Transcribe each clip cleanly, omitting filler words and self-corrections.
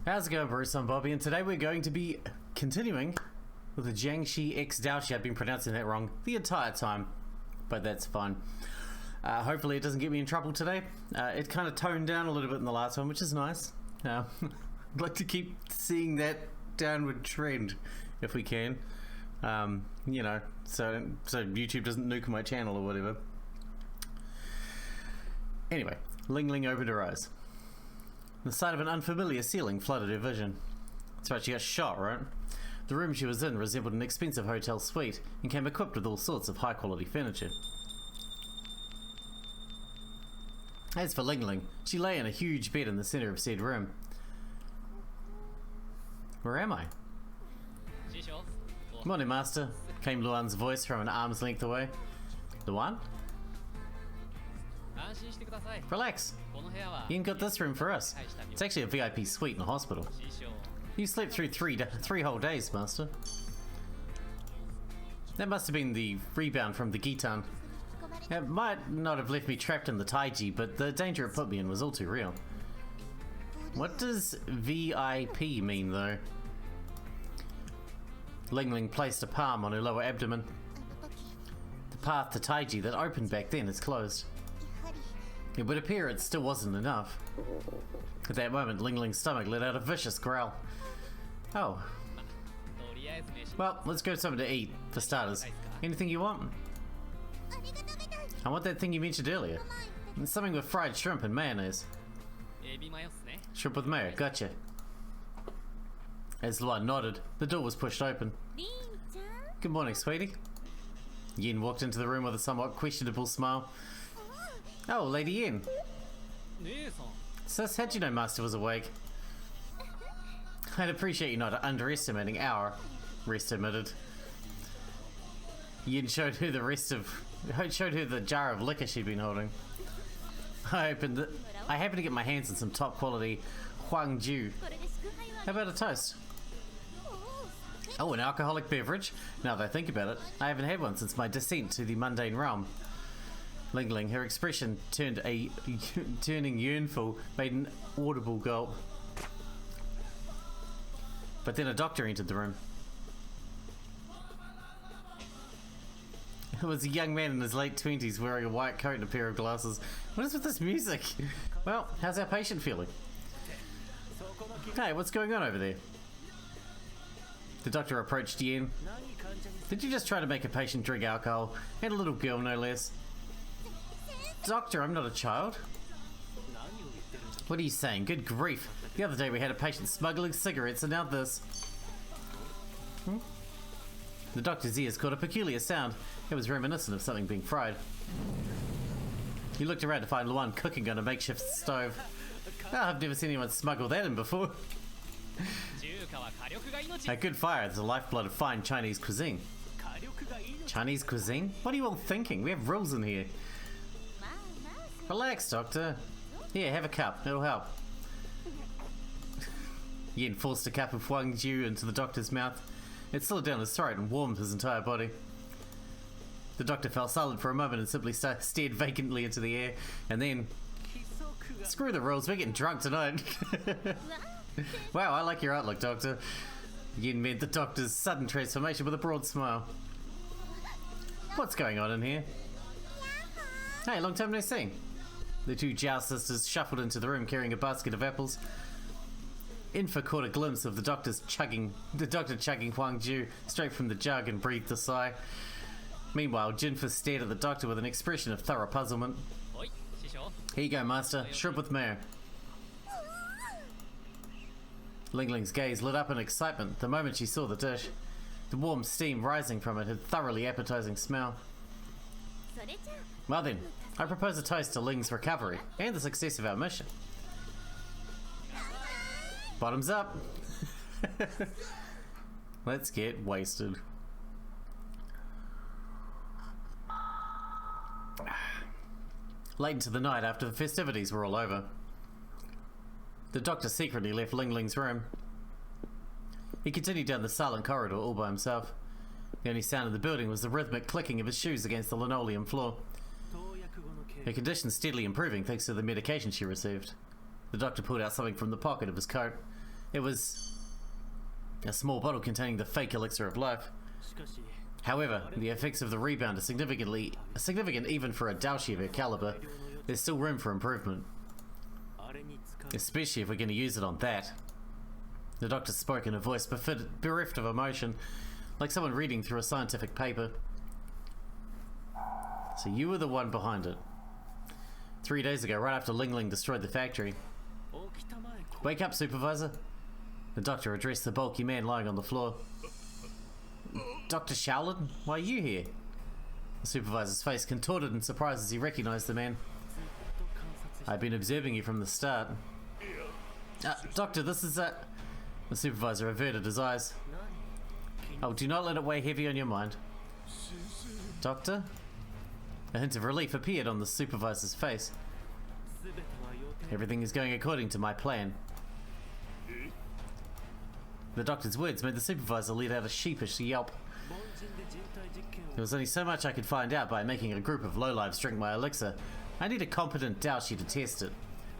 How's it going, Bruce? I'm Bobby, and today we're going to be continuing with the Jiangshi x Daoshi. I've been pronouncing that wrong the entire time, but that's fine. Hopefully it doesn't get me in trouble today. It kind of toned down a little bit in the last one, which is nice. I'd like to keep seeing that downward trend if we can. You know, so YouTube doesn't nuke my channel or whatever. Anyway, Ling Ling opened her eyes. The sight of an unfamiliar ceiling flooded her vision. That's right, she got shot, right? The room she was in resembled an expensive hotel suite and came equipped with all sorts of high-quality furniture. As for Ling Ling, she lay in a huge bed in the center of said room. Where am I? Morning, Master, came Luan's voice from an arm's length away. Luan? Relax. Ian got this room for us. It's actually a VIP suite in a hospital. You slept through three whole days, Master. That must have been the rebound from the Gitan. It might not have left me trapped in the Taiji, but the danger it put me in was all too real. What does VIP mean, though? Ling Ling placed a palm on her lower abdomen. The path to Taiji that opened back then is closed. It would appear it still wasn't enough. At that moment, Ling Ling's stomach let out a vicious growl. Oh. Well, let's go something to eat, for starters. Anything you want? I want that thing you mentioned earlier. Something with fried shrimp and mayonnaise. Shrimp with mayo, gotcha. As Luan nodded, the door was pushed open. Good morning, sweetie. Yen walked into the room with a somewhat questionable smile. Oh, Lady Yen. Sis, how'd you know Master was awake? I'd appreciate you not underestimating our rest admitted. Yen showed her the jar of liquor she'd been holding. I happened to get my hands on some top quality Huangju. How about a toast? Oh, an alcoholic beverage? Now that I think about it, I haven't had one since my descent to the mundane realm. Ling Ling, her expression turning yearnful, made an audible gulp. But then a doctor entered the room. It was a young man in his late 20s wearing a white coat and a pair of glasses. What is with this music? Well, how's our patient feeling? Hey, what's going on over there? The doctor approached Yen. Did you just try to make a patient drink alcohol? And a little girl, no less. Doctor, I'm not a child. What are you saying? Good grief. The other day we had a patient smuggling cigarettes and now this. The doctor's ears caught a peculiar sound. It was reminiscent of something being fried. He looked around to find Luan cooking on a makeshift stove. Oh, I've never seen anyone smuggle that in before. A good fire is the lifeblood of fine Chinese cuisine. Chinese cuisine? What are you all thinking? We have rules in here. Relax, Doctor. Here, have a cup. It'll help. Yen forced a cup of Huangju into the doctor's mouth. It slid down his throat and warmed his entire body. The doctor fell silent for a moment and simply stared vacantly into the air, and then... Screw the rules, we're getting drunk tonight. Wow, I like your outlook, Doctor. Yen met the doctor's sudden transformation with a broad smile. What's going on in here? Hey, long time no see. The two Jiao sisters shuffled into the room carrying a basket of apples. Infa caught a glimpse of the doctor chugging Huangju straight from the jug and breathed a sigh. Meanwhile, Jinfa stared at the doctor with an expression of thorough puzzlement. Here you go, Master. Shrimp with mayo. Ling Ling's gaze lit up in excitement the moment she saw the dish. The warm steam rising from it had a thoroughly appetizing smell. Well then, I propose a toast to Ling's recovery and the success of our mission. Bottoms up. Let's get wasted. Late into the night after the festivities were all over, the doctor secretly left Ling Ling's room. He continued down the silent corridor all by himself. The only sound in the building was the rhythmic clicking of his shoes against the linoleum floor. Her condition steadily improving thanks to the medication she received. The doctor pulled out something from the pocket of his coat. It was a small bottle containing the fake elixir of life. However, the effects of the rebound are significant even for a Daoshi of her caliber. There's still room for improvement. Especially if we're going to use it on that. The doctor spoke in a voice bereft of emotion, like someone reading through a scientific paper. So you were the one behind it. 3 days ago, right after Ling Ling destroyed the factory. Wake up, Supervisor. The doctor addressed the bulky man lying on the floor. Dr. Shaolin, why are you here? The supervisor's face contorted in surprise as he recognized the man. I've been observing you from the start. Doctor, this is a... The supervisor averted his eyes. Oh, do not let it weigh heavy on your mind. Doctor? A hint of relief appeared on the supervisor's face. Everything is going according to my plan. The doctor's words made the supervisor let out a sheepish yelp. There was only so much I could find out by making a group of lowlives drink my elixir. I need a competent Daoshi to test it.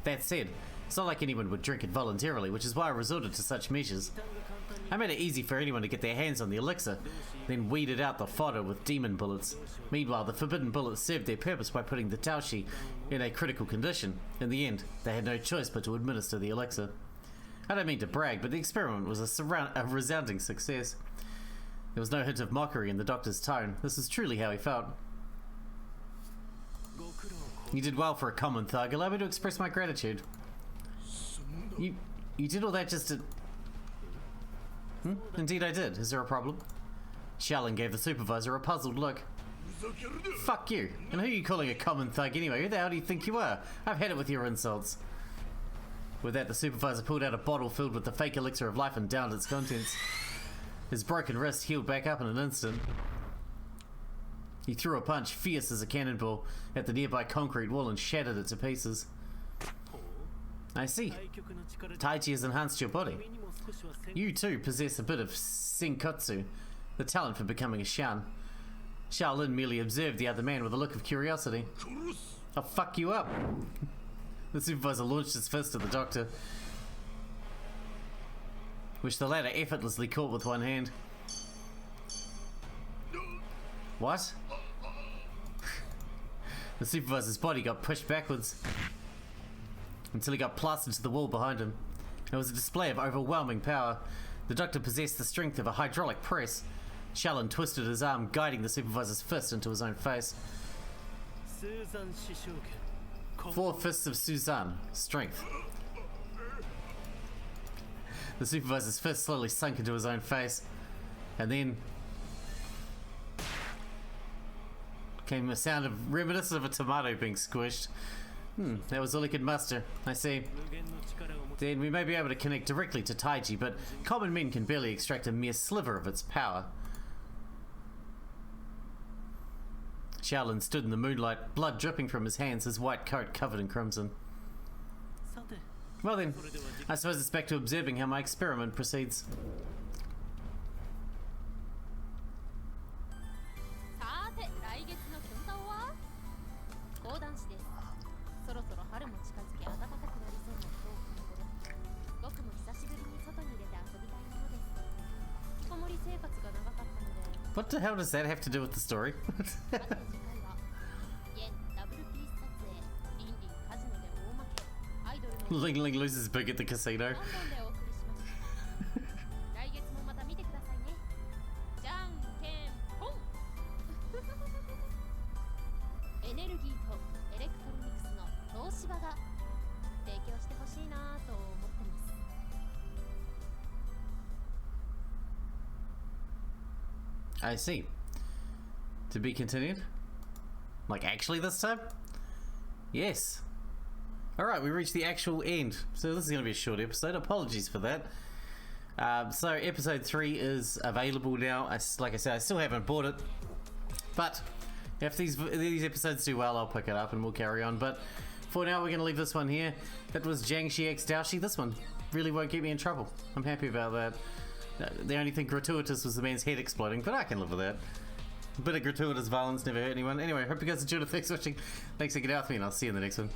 That said, it's not like anyone would drink it voluntarily, which is why I resorted to such measures. I made it easy for anyone to get their hands on the elixir, then weeded out the fodder with demon bullets. Meanwhile, the forbidden bullets served their purpose by putting the Daoshi in a critical condition. In the end, they had no choice but to administer the elixir. I don't mean to brag, but the experiment was a resounding success. There was no hint of mockery in the doctor's tone. This was truly how he felt. You did well for a common thug. Allow me to express my gratitude. You did all that just to... Indeed I did. Is there a problem? Shaolin gave the supervisor a puzzled look. Fuck you. And who are you calling a common thug anyway? Who the hell do you think you are? I've had it with your insults. With that, the supervisor pulled out a bottle filled with the fake elixir of life and downed its contents. His broken wrist healed back up in an instant. He threw a punch, fierce as a cannonball, at the nearby concrete wall and shattered it to pieces. I see. Taichi has enhanced your body. You too possess a bit of Senkotsu, the talent for becoming a Shan. Shaolin merely observed the other man with a look of curiosity. I'll fuck you up. The supervisor launched his fist at the doctor, which the latter effortlessly caught with one hand. What? The supervisor's body got pushed backwards until he got plastered to the wall behind him. It was a display of overwhelming power. The doctor possessed the strength of a hydraulic press. Shaolin twisted his arm, guiding the supervisor's fist into his own face. 4 fists of Suzanne. Strength. The supervisor's fist slowly sunk into his own face, and then came a sound of reminiscent of a tomato being squished. That was all he could muster. I see. Then we may be able to connect directly to Taiji, but common men can barely extract a mere sliver of its power. Shaolin stood in the moonlight, blood dripping from his hands, his white coat covered in crimson. Well then, I suppose it's back to observing how my experiment proceeds. What the hell does that have to do with the story? Ling Ling loses big at the casino. I see. To be continued? Like actually this time? Yes. Alright, we reached the actual end. So this is going to be a short episode. Apologies for that. So episode 3 is available now. Like I said, I still haven't bought it. But if these episodes do well, I'll pick it up and we'll carry on. But for now, we're going to leave this one here. That was Jiangshi x Daoshi. This one really won't get me in trouble. I'm happy about that. The only thing gratuitous was the man's head exploding, but I can live with that. A bit of gratuitous violence never hurt anyone. Anyway, hope you guys enjoyed it. Thanks for watching. Thanks for getting out with me, and I'll see you in the next one.